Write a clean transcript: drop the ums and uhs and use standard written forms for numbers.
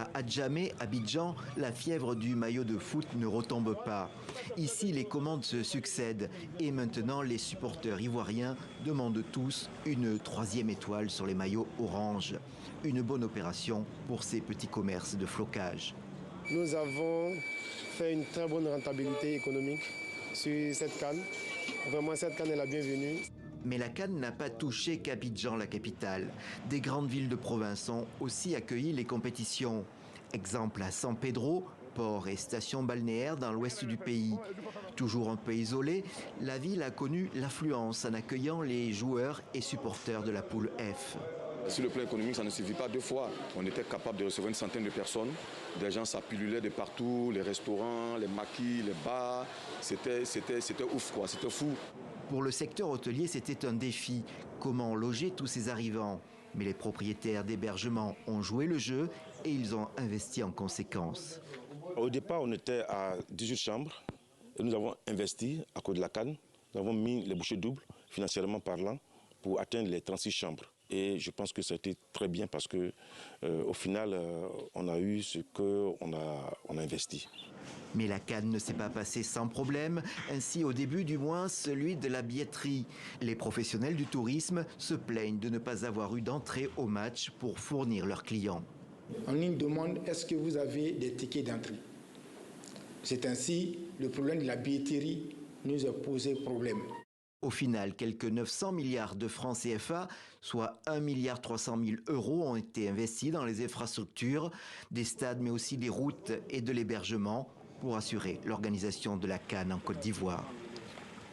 À Adjamé, Abidjan, la fièvre du maillot de foot ne retombe pas. Ici, les commandes se succèdent et maintenant, les supporters ivoiriens demandent tous une 3e étoile sur les maillots orange. Une bonne opération pour ces petits commerces de flocage. Nous avons fait une très bonne rentabilité économique sur cette CAN. Vraiment, cette CAN est la bienvenue. Mais la CAN n'a pas touché qu'Abidjan, la capitale. Des grandes villes de province ont aussi accueilli les compétitions. Exemple à San Pedro, port et station balnéaire dans l'ouest du pays. Toujours un peu isolée, la ville a connu l'affluence en accueillant les joueurs et supporters de la poule F. Sur le plan économique, ça ne suffit pas 2 fois. On était capable de recevoir une centaine de personnes. Des gens s'appululaient de partout, les restaurants, les maquis, les bars. C'était ouf, quoi. C'était fou. Pour le secteur hôtelier, c'était un défi. Comment loger tous ces arrivants? Mais les propriétaires d'hébergements ont joué le jeu et ils ont investi en conséquence. Au départ, on était à 18 chambres et nous avons investi à cause de la CAN. Nous avons mis les bouchées doubles, financièrement parlant, pour atteindre les 36 chambres. Et je pense que ça a été très bien parce que, au final, on a eu ce qu'on a investi. Mais la CAN ne s'est pas passée sans problème, ainsi au début du mois celui de la billetterie. Les professionnels du tourisme se plaignent de ne pas avoir eu d'entrée au match pour fournir leurs clients. On nous demande est-ce que vous avez des tickets d'entrée. C'est ainsi le problème de la billetterie nous a posé problème. Au final, quelques 900 milliards de francs CFA, soit 1,3 milliard € ont été investis dans les infrastructures, des stades mais aussi des routes et de l'hébergement pour assurer l'organisation de la CAN en Côte d'Ivoire.